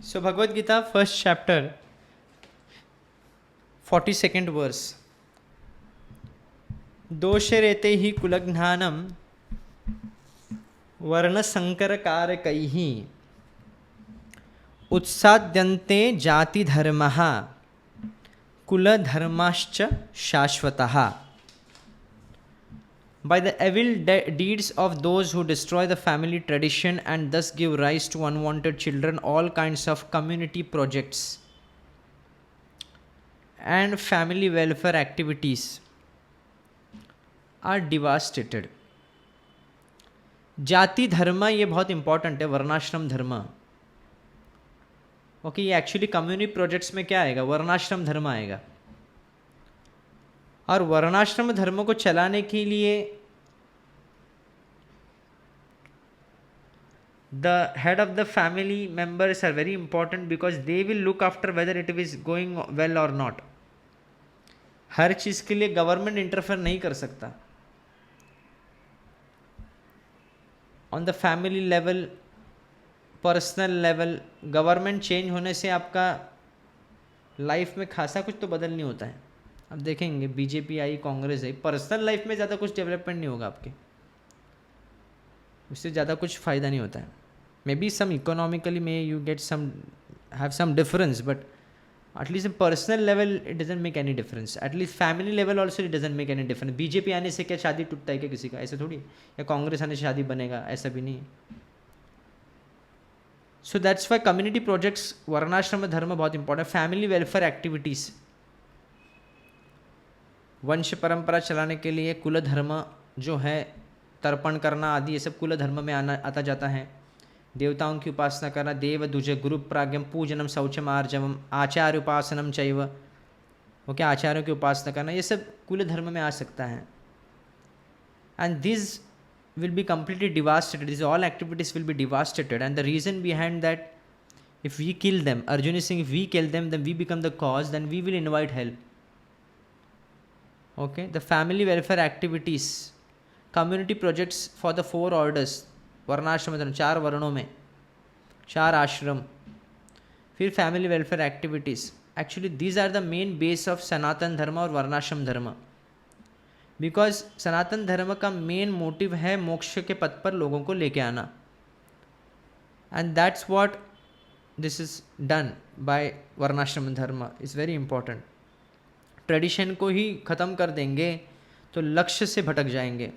So Bhagavad Gita, first chapter, 42nd verse. दोषे रेते ही कुलघ्नानम वर्ण संकर कारकैः उत्साद्यन्ते जाति धर्मः कुल धर्माश्च शाश्वतः. By the evil deeds of those who destroy the family tradition and thus give rise to unwanted children, all kinds of community projects and family welfare activities are devastated. जाति धर्म ये बहुत important है, वर्णाश्रम धर्म. ओके, ये actually community projects में क्या आएगा? वर्णाश्रम धर्म आएगा. और वर्णाश्रम धर्म को चलाने के लिए the head of the family members are very important because they will look after whether it is going well or not. हर चीज़ के लिए गवर्नमेंट इंटरफेयर नहीं कर सकता. On the family level, personal level, government change होने से आपका life में खासा कुछ तो बदल नहीं होता है. अब देखेंगे बीजेपी आई, कांग्रेस आई, पर्सनल लाइफ में ज़्यादा कुछ डेवलपमेंट नहीं होगा आपके, उससे ज़्यादा कुछ फ़ायदा नहीं होता है. May be some economically may you get some have some difference, but at least personal level it doesn't make any difference. At least family level also it doesn't make any difference. BJP आने से क्या शादी टूटता है क्या किसी का? ऐसा थोड़ी. या कांग्रेस आने से शादी बनेगा? ऐसा भी नहीं. So that's why community projects, वर्णाश्रम धर्म बहुत इंपॉर्टेंट. फैमिली वेलफेयर एक्टिविटीज़, वंश परंपरा चलाने के लिए कुल धर्म जो है, तर्पण करना आदि, ये सब कुल धर्म में आता जाता है. देवताओं की उपासना करना, देव दुज गुरु प्राज्ञम पूजनम शौचम आर्जवम आचार्य उपासनम चैव, ओके, आचार्यों की उपासना करना, ये सब कुल धर्म में आ सकता है. And this will be completely devastated. These all activities will be devastated, and the reason behind that, if we kill them, Arjun is saying, if we kill them, then we become the cause, then we will invite hell. Okay, the family welfare activities, community projects for the 4 orders, वर्णाश्रम धर्म, 4 वर्णों में 4 आश्रम, फिर family welfare activities. Actually these are the main base of Sanatan Dharma और वर्णाश्रम धर्म. Because सनातन धर्म का मेन मोटिव है मोक्ष के पथ पर लोगों को लेके आना. And that's what this is done by वर्णाश्रम धर्म. Is very important. ट्रेडिशन को ही ख़त्म कर देंगे तो लक्ष्य से भटक जाएंगे.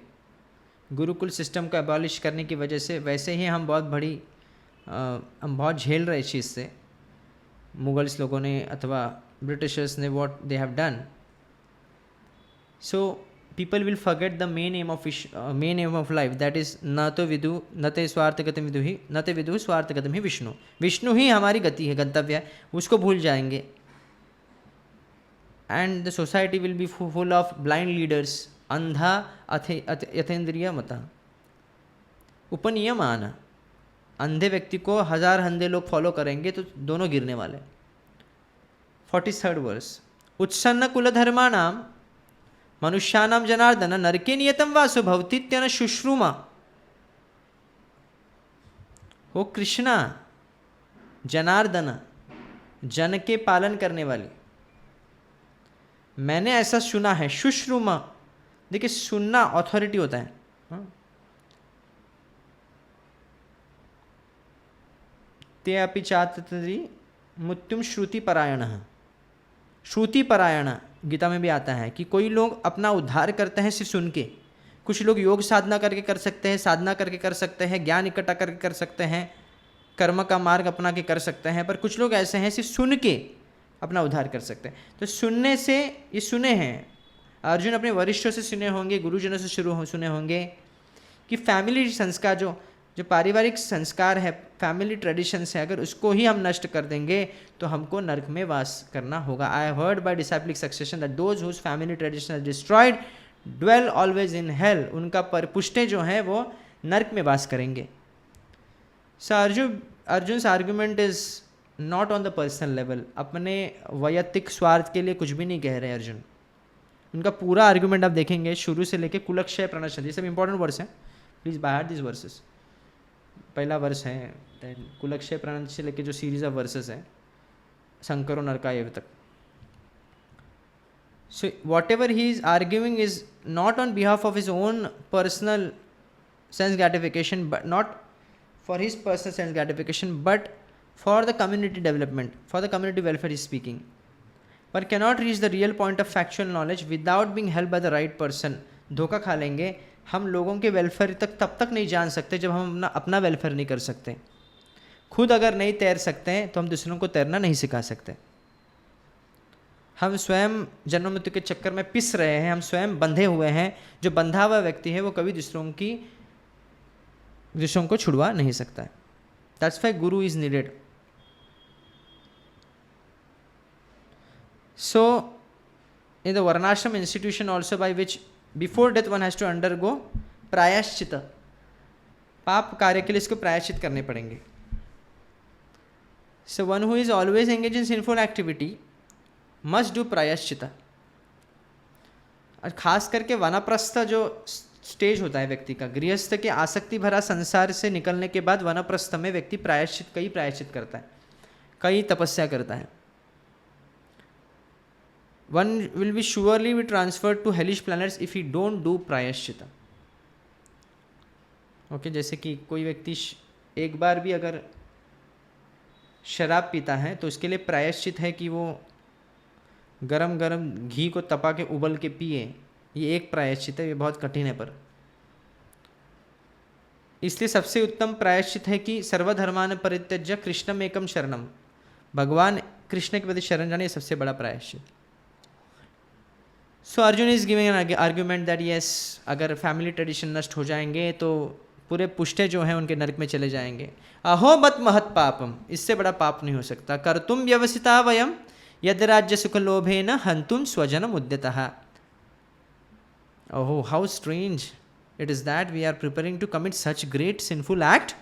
गुरुकुल सिस्टम को एबॉलिश करने की वजह से वैसे ही हम बहुत झेल रहे इस चीज़ से. मुगल्स लोगों ने अथवा ब्रिटिशर्स ने what they have done. So people will forget the main aim of life, that is न तो विदु न ते स्वार्थगतम विदु ही न ते विदु स्वार्थगतम ही विष्णु. विष्णु ही हमारी गति है, गंतव्य है, उसको भूल जाएंगे. And the society will be full of blind leaders. अंधा यथेंद्रिय मता उपनियमान. अंधे व्यक्ति को 1000 अंधे लोग फॉलो करेंगे तो दोनों गिरने वाले. 43rd verse. उत्सन्न कुलधर्माणाम मनुष्यानाम जनार्दन नरके नियतम वासु भवतीत्यन शुश्रूमा. हो कृष्णा, जनार्दन, जन के पालन करने वाली. मैंने ऐसा सुना है. शुश्रूमा, देखिए सुनना अथॉरिटी होता है. ते अपि चातरि मृत्युम श्रुति परायण. श्रुति परायण गीता में भी आता है कि कोई लोग अपना उद्धार करते हैं सिर्फ सुन के. कुछ लोग योग साधना करके कर सकते हैं, साधना करके कर सकते हैं, ज्ञान इकट्ठा करके कर सकते हैं, कर्म का मार्ग अपना के कर सकते हैं. पर कुछ लोग ऐसे हैं सिर्फ सुन के अपना उद्धार कर सकते हैं. तो सुनने से ये सुने हैं, अर्जुन अपने वरिष्ठों से सुने होंगे, गुरुजनों से सुने होंगे कि फैमिली संस्कार जो पारिवारिक संस्कार है, फैमिली ट्रेडिशंस है, अगर उसको ही हम नष्ट कर देंगे तो हमको नरक में वास करना होगा. I have heard by disciplic succession that those whose family tradition are destroyed dwell always in hell. उनका पुष्टे जो हैं वो नरक में वास करेंगे. So Arjun's argument is not on the personal level. अपने वैयक्तिक स्वार्थ के लिए कुछ भी नहीं कह रहे अर्जुन. उनका पूरा आर्ग्यूमेंट आप देखेंगे शुरू से लेके कुलक्षय प्रणश्यति, सब इंपॉर्टेंट वर्ड्स हैं. Please by heart this versus. पहला वर्ष है कुलक्षय प्राण से लेके जो सीरीज ऑफ वर्सेस है शंकरो नरकायव तक. So whatever he is arguing is not on behalf of his own personal sense gratification, but not for his personal sense gratification, but for the community development, for the community welfare he is speaking. But cannot reach the real point of factual knowledge without being helped by the right person. धोखा खा लेंगे हम लोगों के welfare तक तब तक नहीं जान सकते जब हम अपना वेलफेयर नहीं कर सकते. खुद अगर नहीं तैर सकते हैं तो हम दूसरों को तैरना नहीं सिखा सकते. हम स्वयं जन्म मृत्यु के चक्कर में पिस रहे हैं, हम स्वयं बंधे हुए हैं. जो बंधा हुआ व्यक्ति है वो कभी दूसरों को छुड़वा नहीं सकता है. That's why guru is needed. So in the varnashram institution also by which before death one has to undergo prayashchit. पाप कार्य के लिए इसको प्रायश्चित करने पड़ेंगे. So one who is always engage in sinful activity must do prayashchita. और खास करके वानप्रस्थ जो स्टेज होता है व्यक्ति का, गृहस्थ के आसक्ति भरा संसार से निकलने के बाद वानप्रस्थ में व्यक्ति कई प्रायश्चित करता है, कई तपस्या करता है. One will be surely be transferred to hellish planets if he don't do prayashchita. Okay, जैसे कि कोई व्यक्ति एक बार भी अगर शराब पीता है तो उसके लिए प्रायश्चित है कि वो गरम गरम घी को तपा के उबल के पिए. ये एक प्रायश्चित है, ये बहुत कठिन है. पर इसलिए सबसे उत्तम प्रायश्चित है कि सर्वधर्मान परित्यज्य कृष्णम एकम शरणम. भगवान कृष्ण के प्रति शरण जाने, ये सबसे बड़ा प्रायश्चित. So Arjun is giving an argument that yes, अगर फैमिली ट्रेडिशन नष्ट हो जाएंगे तो पूरे पुष्टे जो हैं उनके नरक में चले जाएंगे. अहो मत महत पापम, इससे बड़ा पाप नहीं हो सकता. कर तुम व्यवसिता वयम यद राज्य सुख लोभे न हंतुम स्वजनम उद्यतः. Oh, how strange it is that we are preparing to commit such great sinful act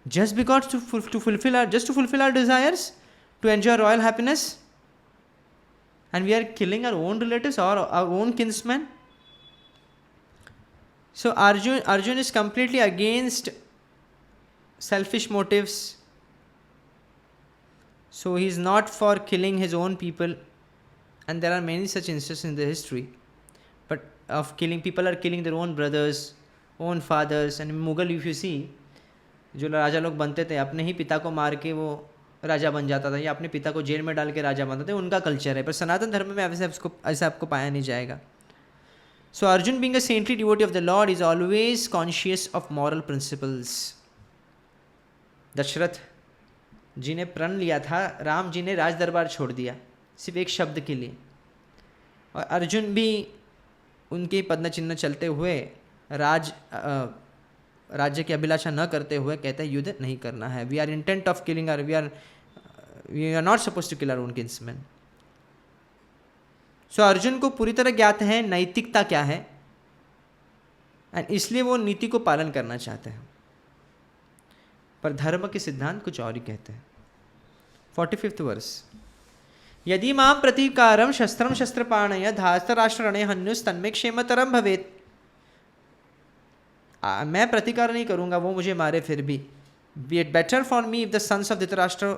just because to fulfill our desires, to enjoy royal happiness, and we are killing our own relatives or our own kinsmen. So Arjun is completely against selfish motives. So he is not for killing his own people, and there are many such instances in the history. But of killing, people are killing their own brothers, own fathers. And in Mughal, if you see, जो राजा लोग बनते थे अपने ही पिता को मार के वो राजा बन जाता था, या अपने पिता को जेल में डाल के राजा बनते थे. उनका कल्चर है, पर सनातन धर्म में ऐसा आपको पाया नहीं जाएगा. So Arjun, being a saintly devotee of the Lord, is always conscious of moral principles. Dasharath जी ने प्रण लिया था, राम जी ने राज दरबार छोड़ दिया सिर्फ एक शब्द के लिए. और अर्जुन भी उनके पद्म चिन्ह चलते हुए राज्य की अभिलाषा न करते हुए कहते हैं युद्ध नहीं करना है. We are intent of killing are we are not suppose to kill our own kinsman. So Arjun को पूरी तरह ज्ञात है नैतिकता क्या है, एंड इसलिए वो नीति को पालन करना चाहते हैं. पर धर्म के सिद्धांत कुछ और ही कहते हैं. 45th verse. यदि मां प्रतीकारम शस्त्रम शस्त्रपाणय धास्तराष्ट्रणे हन्युस्तन्मे क्षेमतरम भवेत्. मैं प्रतिकार नहीं करूंगा, वो मुझे मारे फिर भी. Be it better for me if the sons of Dhritarashtra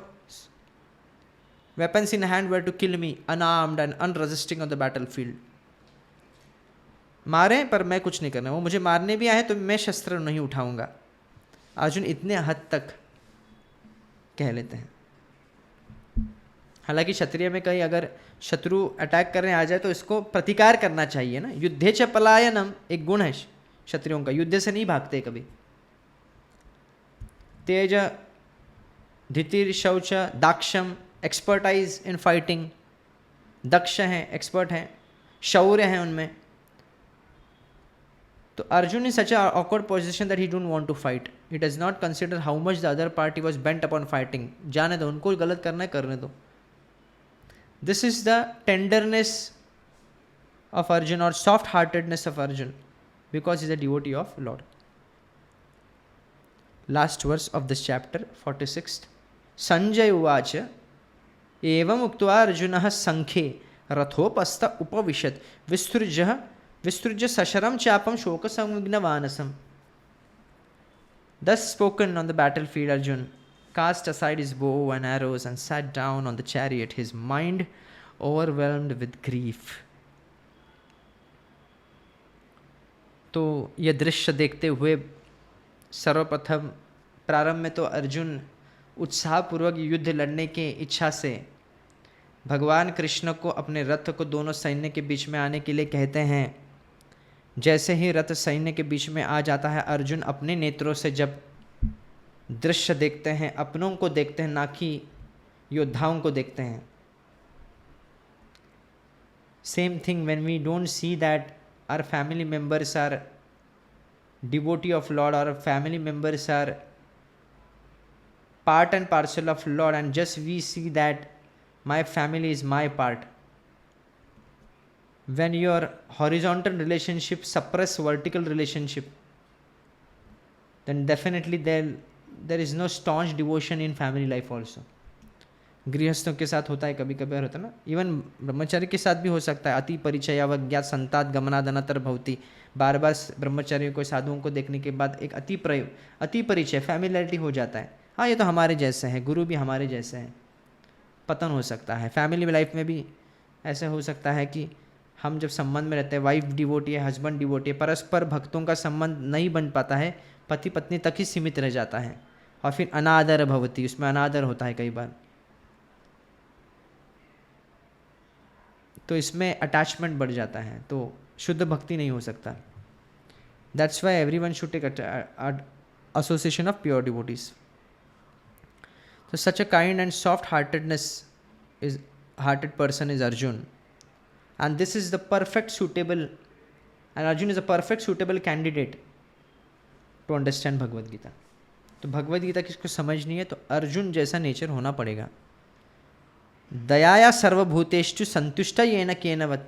weapons in hand were to kill me unarmed and unresisting on the battlefield. मारे पर मैं कुछ नहीं करना, वो मुझे मारने भी आए तो मैं शस्त्र नहीं उठाऊंगा. अर्जुन इतने हद तक कह लेते हैं. हालांकि क्षत्रिय में कहीं अगर शत्रु अटैक करने आ जाए तो इसको प्रतिकार करना चाहिए ना. युद्धे च पलायनम एक गुण है क्षत्रियों का, युद्ध से नहीं भागते कभी. तेज, धितिर, शौच, दाक्षम, एक्सपर्टाइज इन फाइटिंग. दक्ष हैं, एक्सपर्ट हैं, शौर्य हैं उनमें. तो Arjun is such a awkward position that he don't want to fight. He does not consider how much the other party was bent upon fighting. जाने दो, उनको गलत करना है करने दो. This is the tenderness of Arjun और soft heartedness of Arjun because is a devotee of lord. Last verse of this chapter 46. Sanjay उवाच एवं उक्त्वा अर्जुनः संखे रथोपस्थ उपविशत् विस्तृज्य सशरम चापम शोक संविघ्नवानसम. Thus spoken on the battlefield, Arjun cast aside his bow and arrows and sat down on the chariot, his mind overwhelmed with grief. तो यह दृश्य देखते हुए सर्वप्रथम प्रारंभ में तो अर्जुन उत्साहपूर्वक युद्ध लड़ने की इच्छा से भगवान कृष्ण को अपने रथ को दोनों सैन्य के बीच में आने के लिए कहते हैं। जैसे ही रथ सैन्य के बीच में आ जाता है, अर्जुन अपने नेत्रों से जब दृश्य देखते हैं, अपनों को देखते हैं, ना कि योद्धाओं को देखते हैं। Same thing when we don't see that our family members are devotee of Lord, or family members are part and parcel of Lord, and just we see that my family is my part. When your horizontal relationship suppress vertical relationship, then definitely there is no staunch devotion in family life also. गृहस्थों के साथ होता है, कभी कभी होता है ना, even ब्रह्मचारी के साथ भी हो सकता है। अति परिचय अवज्ञात संतात गमनाद अनतर भवति। बार बार ब्रह्मचारियों को, साधुओं को देखने के बाद एक अति परिचय, फैमिलियरिटी हो जाता है। हाँ, ये तो हमारे जैसे हैं, गुरु भी हमारे जैसे हैं, पतन हो सकता है। फैमिली लाइफ में भी ऐसा हो सकता है कि हम जब संबंध में रहते हैं, वाइफ डिवोटी है, हस्बैंड डिवोटी है, परस्पर भक्तों का संबंध नहीं बन पाता है, पति पत्नी तक ही सीमित रह जाता है, और फिर अनादर भवति, उसमें अनादर होता है कई बार। तो इसमें अटैचमेंट बढ़ जाता है, तो शुद्ध भक्ति नहीं हो सकता। That's why everyone should take association of pure devotees. तो such a kind and soft hearted person is Arjun, and this is the perfect suitable, and Arjun is a perfect suitable candidate to understand Bhagavad Gita. तो भगवद गीता किसको समझनी है, तो अर्जुन जैसा nature होना पड़ेगा। दयाया सर्वभूतेषु संतुष्ट येन केनवत्,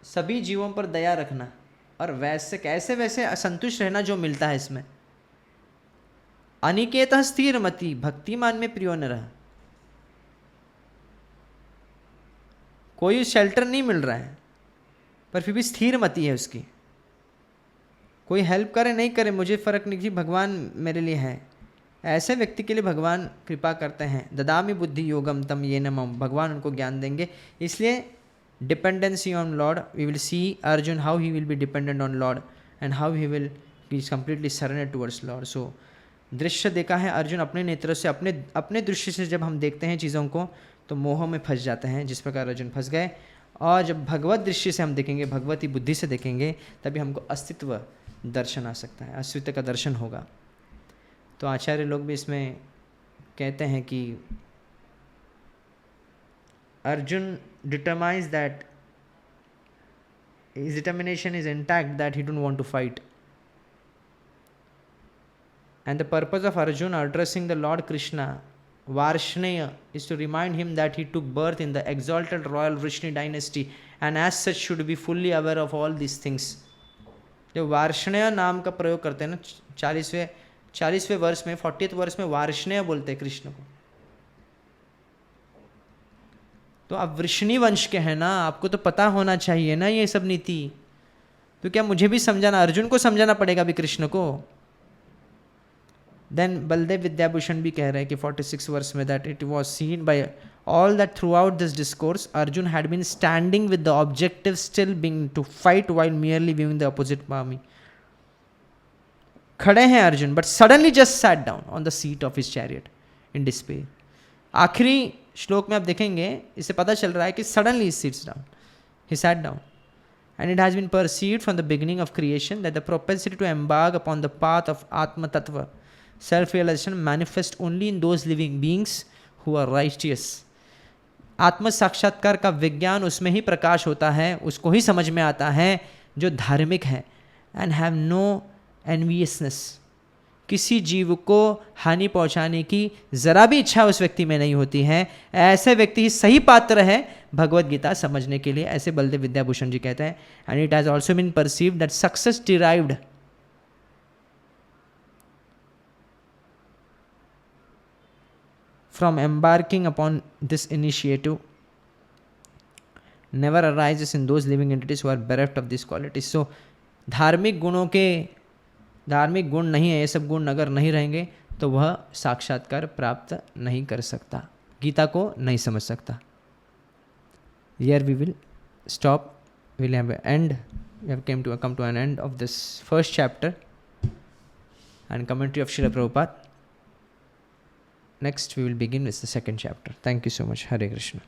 सभी जीवों पर दया रखना, और वैसे कैसे वैसे असंतुष्ट रहना जो मिलता है इसमें। अनिकेतः स्थिरमति, भक्तिमान में प्रियो न रहा। कोई शेल्टर नहीं मिल रहा है पर फिर भी स्थिर मति है उसकी, कोई हेल्प करे नहीं करे मुझे फर्क नहीं कि भगवान मेरे लिए है। ऐसे व्यक्ति के लिए भगवान कृपा करते हैं। ददामि बुद्धि योगम तम येन मम, भगवान उनको ज्ञान देंगे। इसलिए dependency on lord, we will see Arjun how he will be dependent on lord and how he will be completely surrender towards lord. So दृश्य देखा है अर्जुन अपने नेत्रों से, अपने दृश्य से जब हम देखते हैं चीज़ों को तो मोह में फंस जाते हैं, जिस प्रकार अर्जुन फंस गए। और जब भगवत दृष्टि से हम देखेंगे, भगवती बुद्धि से देखेंगे, तभी हमको अस्तित्व दर्शन आ सकता है, अस्तित्व का दर्शन होगा। तो आचार्य लोग भी इसमें कहते हैं कि Arjun determines that his determination is intact, that he don't want to fight. And the purpose of Arjuna addressing the Lord Krishna, Varshneya, is to remind him that he took birth in the exalted royal Vrishni dynasty and as such should be fully aware of all these things. जो वार्ष्णेय नाम का प्रयोग करते हैं ना 40वें वर्ष में, 40th वर्ष में वार्ष्णेय बोलते हैं कृष्ण को। तो आप वृष्णि वंश के हैं ना, आपको तो पता होना चाहिए ना ये सब नीति। तो क्या मुझे भी समझाना, अर्जुन को समझाना पड़ेगा भी कृष्ण को। देन बलदेव विद्याभूषण भी कह रहे हैं कि 46 वर्ष में that it was seen by all that throughout this discourse Arjun had been standing with the objective still being to fight while merely viewing the opposite army. खड़े हैं Arjun but suddenly just sat down on the seat of his chariot in despair. आखिरी श्लोक में आप देखेंगे, इससे पता चल रहा है कि suddenly he sits down, he sat down. And it has been perceived from the beginning of creation that the propensity to embark upon the path of Atma Tattva, self-realization, manifests only in those living beings who are righteous. आत्म साक्षात्कार का विज्ञान उसमें ही प्रकाश होता है, उसको ही समझ में आता है जो धार्मिक है। And have no enviousness, किसी जीव को हानि पहुंचाने की जरा भी इच्छा उस व्यक्ति में नहीं होती है। ऐसे व्यक्ति ही सही पात्र है भगवत गीता समझने के लिए, ऐसे बलदेव विद्याभूषण जी कहते हैं। And it has also been perceived that success derived from embarking upon this initiative never arises in those living entities who are bereft of this quality. So धार्मिक गुण नहीं है, ये सब गुण अगर नहीं रहेंगे तो वह साक्षात्कार प्राप्त नहीं कर सकता, गीता को नहीं समझ सकता। Here we will stop. We'll have an end. We have come to an end of this first chapter and commentary of Srila Prabhupada. Next we will begin with the second chapter. Thank you so much. Hare Krishna.